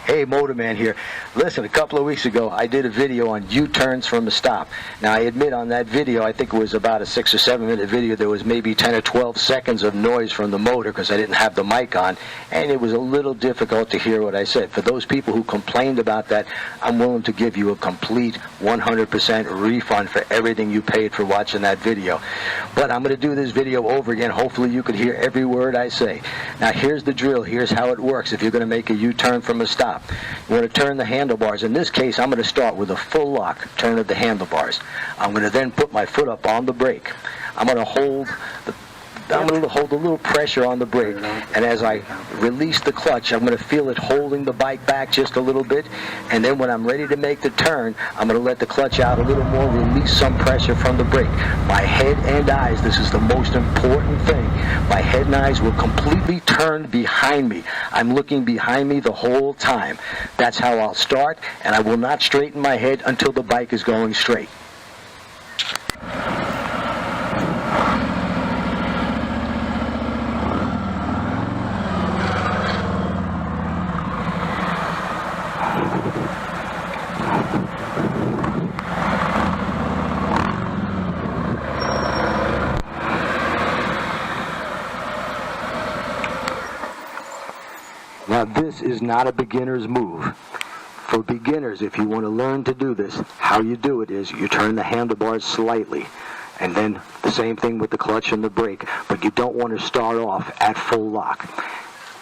Hey, Motorman here. Listen, a couple of weeks ago, I did a video on U-turns from a stop. Now, I admit on that video, I think it was about a 6 or 7 minute video, there was maybe 10 or 12 seconds of noise from the motor because I didn't have the mic on, and it was a little difficult to hear what I said. For those people who complained about that, I'm willing to give you a complete 100% refund for everything you paid for watching that video. But I'm going to do this video over again. Hopefully you could hear every word I say. Now, here's the drill. Here's how it works if you're going to make a U-turn from a stop. You want to turn the handlebars. In this case, I'm going to start with a full lock turn of the handlebars. I'm going to then put my foot up on the brake. I'm going to hold a little pressure on the brake, and as I release the clutch, I'm going to feel it holding the bike back just a little bit, and then when I'm ready to make the turn, I'm going to let the clutch out a little more, release some pressure from the brake. My head and eyes, this is the most important thing, my head and eyes will completely turn behind me. I'm looking behind me the whole time. That's how I'll start, and I will not straighten my head until the bike is going straight. Now, this is not a beginner's move. For beginners, if you want to learn to do this, how you do it is you turn the handlebars slightly, and then the same thing with the clutch and the brake, but you don't want to start off at full lock.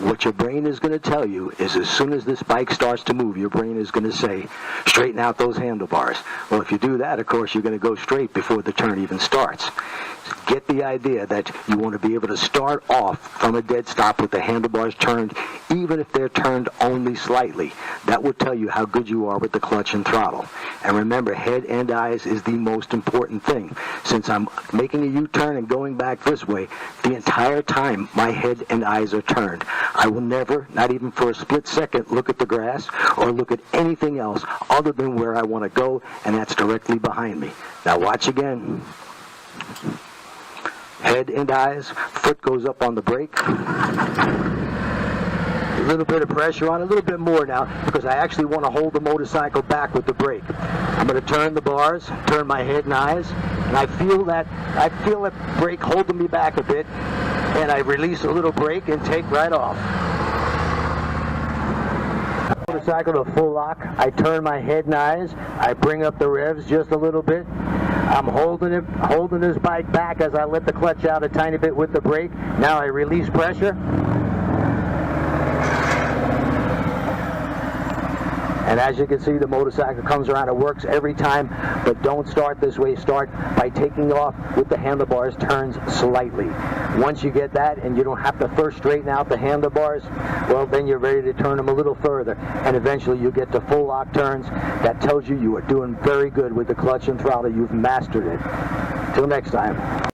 What your brain is going to tell you is as soon as this bike starts to move, your brain is going to say, straighten out those handlebars. Well, if you do that, of course, you're going to go straight before the turn even starts. So get the idea that you want to be able to start off from a dead stop with the handlebars turned, even if they're turned only slightly. That will tell you how good you are with the clutch and throttle. And remember, head and eyes is the most important thing. Since I'm making a U-turn and going back this way, the entire time my head and eyes are turned. I will never, not even for a split second, look at the grass or look at anything else other than where I want to go, and that's directly behind me. Now watch again. Head and eyes, foot goes up on the brake. A little bit of pressure on, a little bit more now, because I actually want to hold the motorcycle back with the brake. I'm going to turn the bars, turn my head and eyes, and I feel that brake holding me back a bit, and I release a little brake and take right off. Motorcycle to full lock, I turn my head and eyes, I bring up the revs just a little bit. I'm holding this bike back as I let the clutch out a tiny bit with the brake. Now I release pressure. And as you can see, the motorcycle comes around. It works every time, but don't start this way. Start by taking off with the handlebars turns slightly. Once you get that and you don't have to first straighten out the handlebars, well, then you're ready to turn them a little further. And eventually you get to full lock turns. That tells you you are doing very good with the clutch and throttle. You've mastered it. Till next time.